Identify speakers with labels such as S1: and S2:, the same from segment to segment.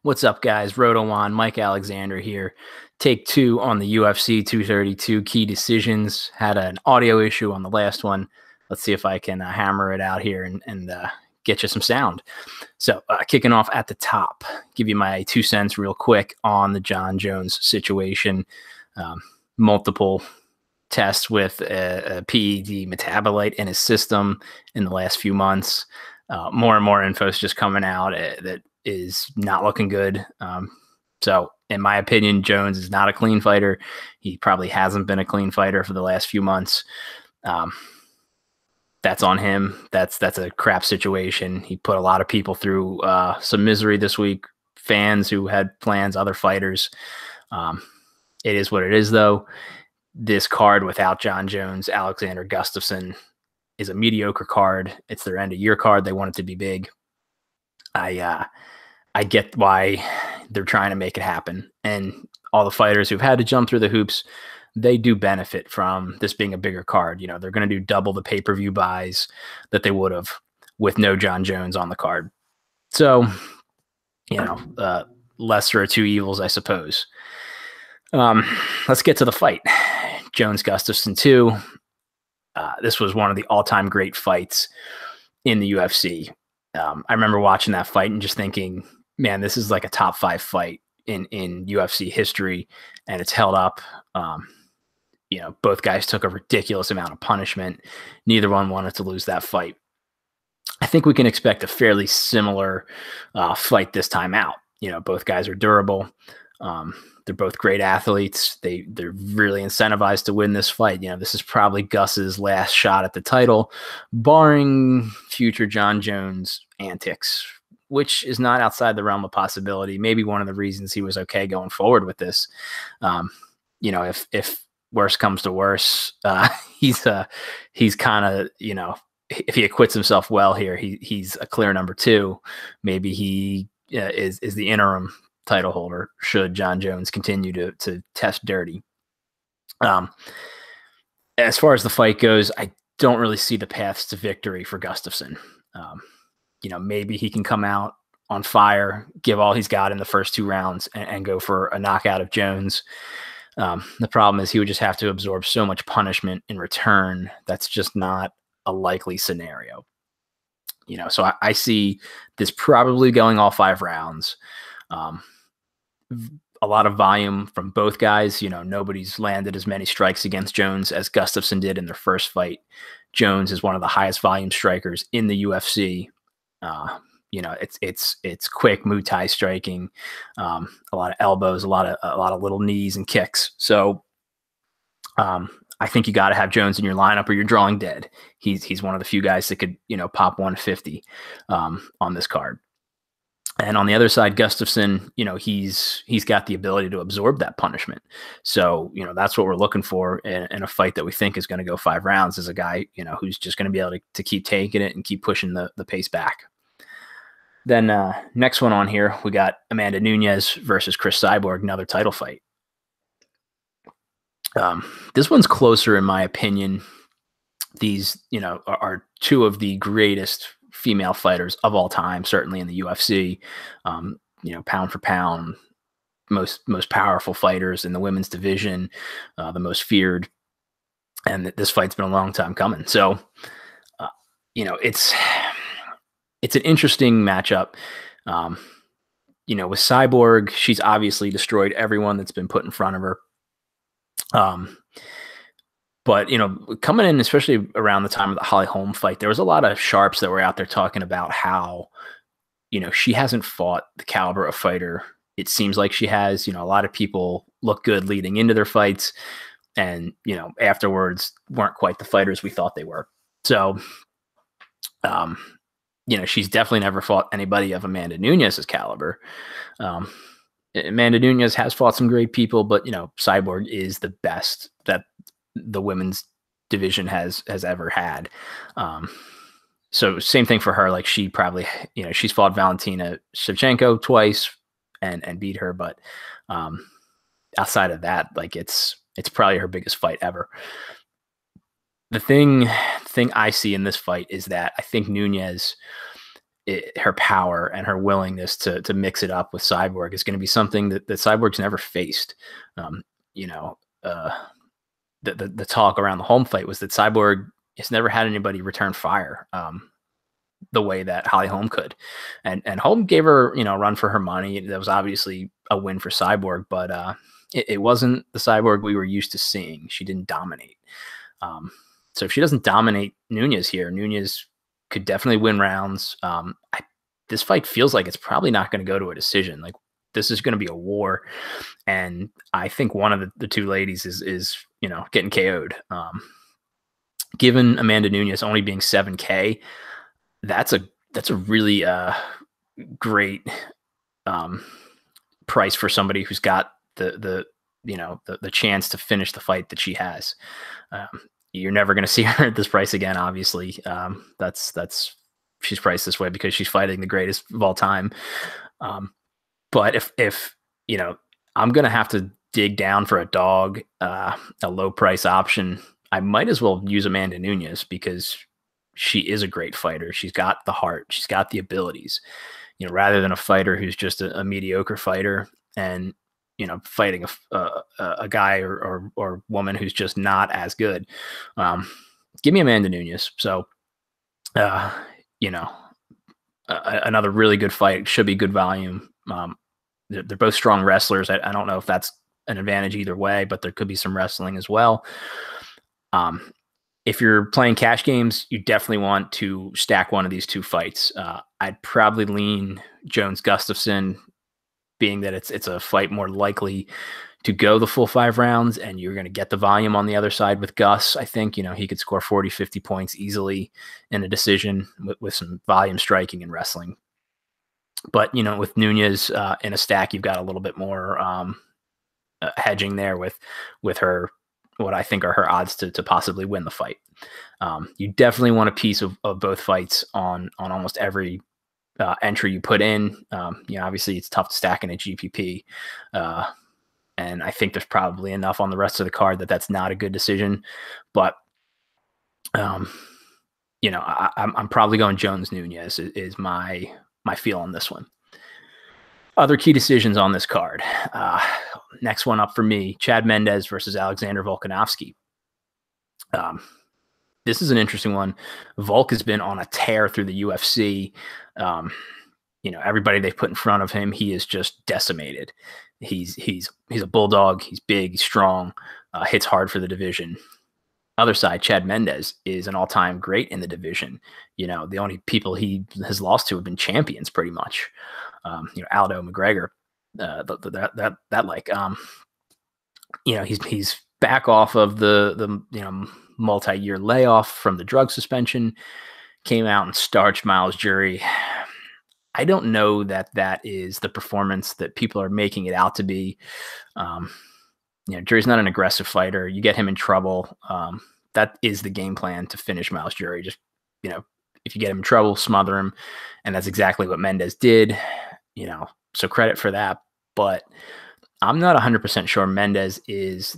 S1: What's up, guys? Roto1, Mike Alexander here. Take two on the UFC 232 key decisions. Had an audio issue on the last one. Let's see if I can hammer it out here and get you some sound. So kicking off at the top, give you my 2 cents real quick on the Jon Jones situation. Multiple tests with a PED metabolite in his system in the last few months. More and more info is just coming out that is not looking good. So in my opinion, Jones is not a clean fighter. He probably hasn't been a clean fighter for the last few months. That's on him. That's a crap situation. He put a lot of people through some misery this week. Fans who had plans, other fighters. It is what it is, though. This card without Jon Jones, Alexander Gustafsson, is a mediocre card. It's their end of year card. They want it to be big. I get why they're trying to make it happen. And all the fighters who've had to jump through the hoops, they do benefit from this being a bigger card. You know, they're going to do double the pay-per-view buys that they would have with no Jon Jones on the card. So, you know, lesser of two evils, I suppose. Let's get to the fight. Jones Gustafsson 2. This was one of the all-time great fights in the UFC. I remember watching that fight and just thinking, man, this is like a top 5 fight in UFC history, and it's held up. You know, both guys took a ridiculous amount of punishment. Neither one wanted to lose that fight. I think we can expect a fairly similar fight this time out. You know, both guys are durable. They're both great athletes. They're really incentivized to win this fight. You know, this is probably Gus's last shot at the title, barring future Jon Jones antics, which is not outside the realm of possibility. Maybe one of the reasons he was okay going forward with this. You know, if worse comes to worse, he's kind of, you know, if he acquits himself well here, he's a clear number 2. Maybe he is the interim title holder should Jon Jones continue to test dirty. As far as the fight goes, I don't really see the paths to victory for Gustafsson. You know, maybe he can come out on fire, give all he's got in the first 2 rounds and go for a knockout of Jones. The problem is he would just have to absorb so much punishment in return. That's just not a likely scenario. You know, so I see this probably going all 5 rounds. A lot of volume from both guys. You know, nobody's landed as many strikes against Jones as Gustafsson did in their first fight. Jones is one of the highest volume strikers in the UFC. You know, it's quick Moutai striking, a lot of elbows, a lot of little knees and kicks. So I think you got to have Jones in your lineup or you're drawing dead. He's one of the few guys that could, you know, pop 150 on this card. And on the other side, Gustafsson, you know, he's got the ability to absorb that punishment. So, you know, that's what we're looking for in a fight that we think is going to go 5 rounds, is a guy, you know, who's just going to be able to keep taking it and keep pushing the pace back. Then next one on here, we got Amanda Nunez versus Cris Cyborg, another title fight. This one's closer, in my opinion. These, you know, are 2 of the greatest female fighters of all time, certainly in the UFC. You know, pound for pound, most powerful fighters in the women's division, the most feared. And this fight's been a long time coming. So, you know, it's an interesting matchup. You know, with Cyborg, she's obviously destroyed everyone that's been put in front of her. But, you know, coming in, especially around the time of the Holly Holm fight, there was a lot of sharps that were out there talking about how, you know, she hasn't fought the caliber of fighter it seems like she has. You know, a lot of people look good leading into their fights and, you know, afterwards weren't quite the fighters we thought they were. So, you know, she's definitely never fought anybody of Amanda Nunez's caliber. Amanda Nunez has fought some great people, but, you know, Cyborg is the best that the women's division has ever had. So same thing for her. Like, she probably, you know, she's fought Valentina Shevchenko twice and beat her, but outside of that, like, it's probably her biggest fight ever. The thing I see in this fight is that I think Nunez her power and her willingness to mix it up with Cyborg is going to be something that Cyborg's never faced. You know, the talk around the home fight was that Cyborg has never had anybody return fire the way that Holly Holm could, and Holm gave her a run for her money. That was obviously a win for Cyborg, but it wasn't the Cyborg we were used to seeing. She didn't dominate. So if she doesn't dominate Nunez here, Nunez could definitely win rounds. This fight feels like it's probably not going to go to a decision. Like, this is going to be a war, and I think one of the two ladies is getting KO'd. Given Amanda Nunez only being 7K, that's a really great price for somebody who's got the chance to finish the fight that she has. You're never going to see her at this price again, obviously. She's priced this way because she's fighting the greatest of all time. But if I'm going to have to dig down for a dog, a low price option, I might as well use Amanda Nunez because she is a great fighter. She's got the heart. She's got the abilities, rather than a fighter who's just a mediocre fighter and, fighting a guy or woman who's just not as good. Give me Amanda Nunez. So, another really good fight. Should be good volume. They're both strong wrestlers. I don't know if that's an advantage either way, but there could be some wrestling as well. If you're playing cash games, you definitely want to stack one of these two fights. I'd probably lean Jones Gustafson, being that it's a fight more likely to go the full 5 rounds, and you're going to get the volume on the other side with Gus. I think, he could score 40, 50 points easily in a decision with some volume striking and wrestling. But, with Nunez in a stack, you've got a little bit more hedging there with her, what I think are her odds to possibly win the fight. You definitely want a piece of both fights on almost every entry you put in. Obviously it's tough to stack in a GPP. And I think there's probably enough on the rest of the card that's not a good decision. But, I'm probably going Jones Nunez is my feel on this one. Other key decisions on this card. Next one up for me, Chad Mendes versus Alexander Volkanovski. This is an interesting one. Volk has been on a tear through the UFC. Everybody they've put in front of him, he is just decimated. He's a bulldog. He's big, he's strong, hits hard for the division. Other side, Chad Mendes is an all-time great in the division. The only people he has lost to have been champions, pretty much. Aldo, McGregor, he's back off of the multi-year layoff from the drug suspension, came out and starched Miles Jury. I don't know that is the performance that people are making it out to be. Jury's not an aggressive fighter. You get him in trouble. That is the game plan to finish Miles Jury. Just, if you get him in trouble, smother him. And that's exactly what Mendes did, so credit for that. But I'm not 100% sure Mendes is,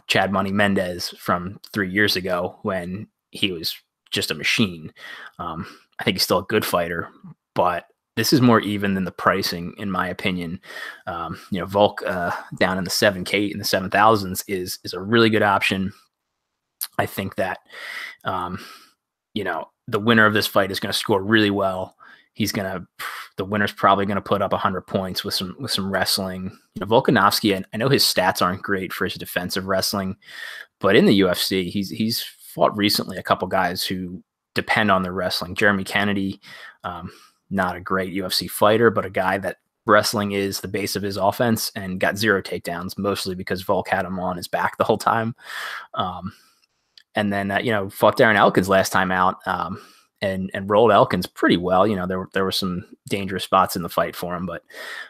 S1: Chad Money Mendes from 3 years ago when he was just a machine. I think he's still a good fighter, but this is more even than the pricing, in my opinion. Volk down in the 7K, in the 7,000s is a really good option. I think that, the winner of this fight is going to score really well. The winner's probably going to put up 100 points with some wrestling. Volkanovski, I know his stats aren't great for his defensive wrestling, but in the UFC, he's fought recently a couple guys who depend on their wrestling. Jeremy Kennedy, not a great UFC fighter, but a guy that wrestling is the base of his offense, and got 0 takedowns, mostly because Volk had him on his back the whole time. And then, fought Darren Elkins last time out, and rolled Elkins pretty well. There were some dangerous spots in the fight for him, but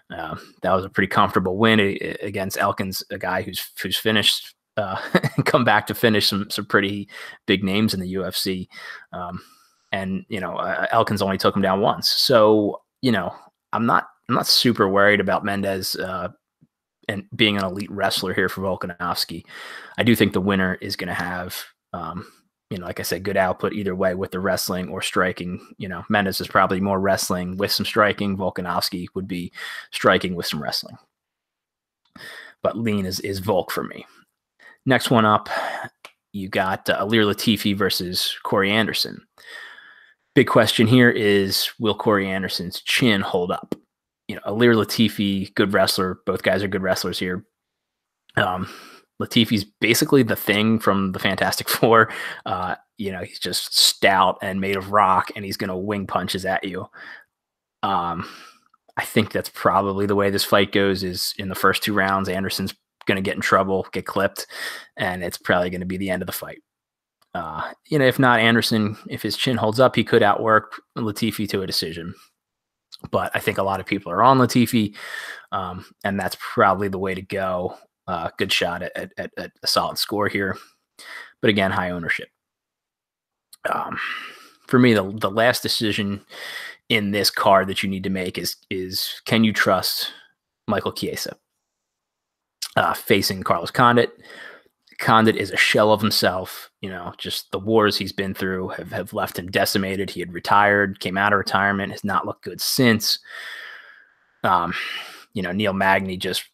S1: that was a pretty comfortable win against Elkins, a guy who's finished, come back to finish some pretty big names in the UFC. Elkins only took him down once. So, I'm not super worried about Mendes and being an elite wrestler here for Volkanovski. I do think the winner is going to have like I said, good output either way with the wrestling or striking. Mendes is probably more wrestling with some striking. Volkanovski would be striking with some wrestling. But lean is Volk for me. Next one up, you got Ilir Latifi versus Corey Anderson. Big question here is, will Corey Anderson's chin hold up? Ilir Latifi, good wrestler. Both guys are good wrestlers here. Latifi's basically the Thing from the Fantastic Four. He's just stout and made of rock, and he's going to wing punches at you. I think that's probably the way this fight goes, is in the first 2 rounds, Anderson's going to get in trouble, get clipped, and it's probably going to be the end of the fight. If not Anderson, if his chin holds up, he could outwork Latifi to a decision. But I think a lot of people are on Latifi, and that's probably the way to go. Good shot at a solid score here. But again, high ownership. For me, the last decision in this card that you need to make is can you trust Michael Chiesa facing Carlos Condit? Condit is a shell of himself. Just the wars he's been through have left him decimated. He had retired, came out of retirement, has not looked good since. Neil Magny just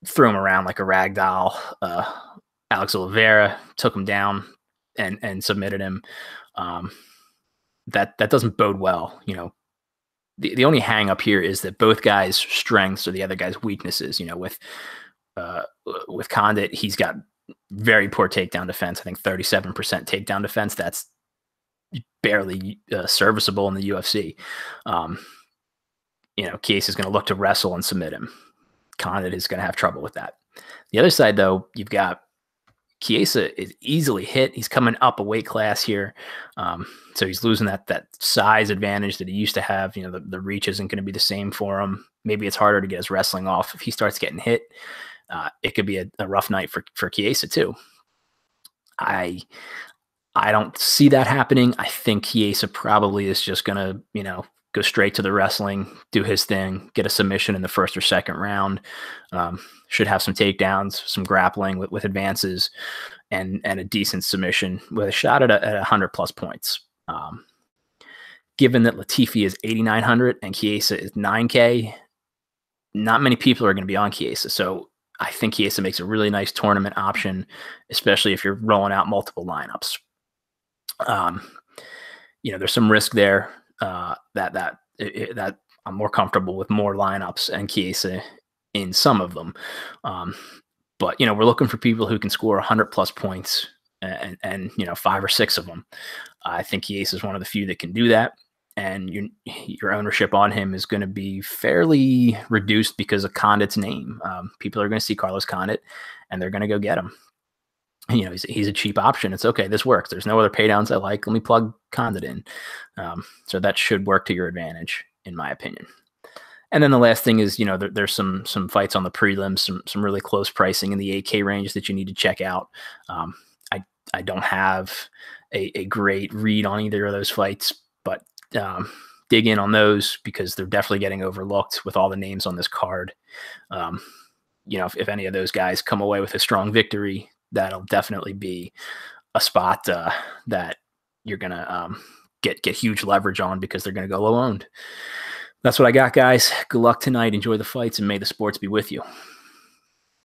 S1: threw him around like a rag doll. Alex Oliveira took him down and submitted him. That doesn't bode well. The only hang up here is that both guys' strengths are the other guy's weaknesses. With Condit, he's got very poor takedown defense. I think 37% takedown defense. That's barely serviceable in the UFC. Chiesa is going to look to wrestle and submit him. Condit is going to have trouble with that. The other side, though, you've got Chiesa is easily hit. He's coming up a weight class here. So he's losing that size advantage that he used to have. The reach isn't going to be the same for him. Maybe it's harder to get his wrestling off. If he starts getting hit, it could be a rough night for Chiesa too. I don't see that happening. I think Chiesa probably is just going to, go straight to the wrestling, do his thing, get a submission in the first or second round. Should have some takedowns, some grappling with advances, and a decent submission with a shot at 100+ points. Given that Latifi is 8,900 and Chiesa is 9K, not many people are going to be on Chiesa. So I think Chiesa makes a really nice tournament option, especially if you're rolling out multiple lineups. There's some risk there that I'm more comfortable with more lineups and Chiesa in some of them. But we're looking for people who can score 100+ points and 5 or 6 of them. I think Chiesa is one of the few that can do that. And your ownership on him is going to be fairly reduced because of Condit's name. People are going to see Carlos Condit, and they're going to go get him. He's a cheap option. It's okay. This works. There's no other paydowns I like. Let me plug Condit in. So that should work to your advantage, in my opinion. And then the last thing is, there's some fights on the prelims, some really close pricing in the 8K range that you need to check out. I don't have a great read on either of those fights, but dig in on those because they're definitely getting overlooked with all the names on this card. If any of those guys come away with a strong victory, that'll definitely be a spot that you're going to get huge leverage on because they're going to go low owned. That's what I got, guys. Good luck tonight. Enjoy the fights, and may the sports be with you.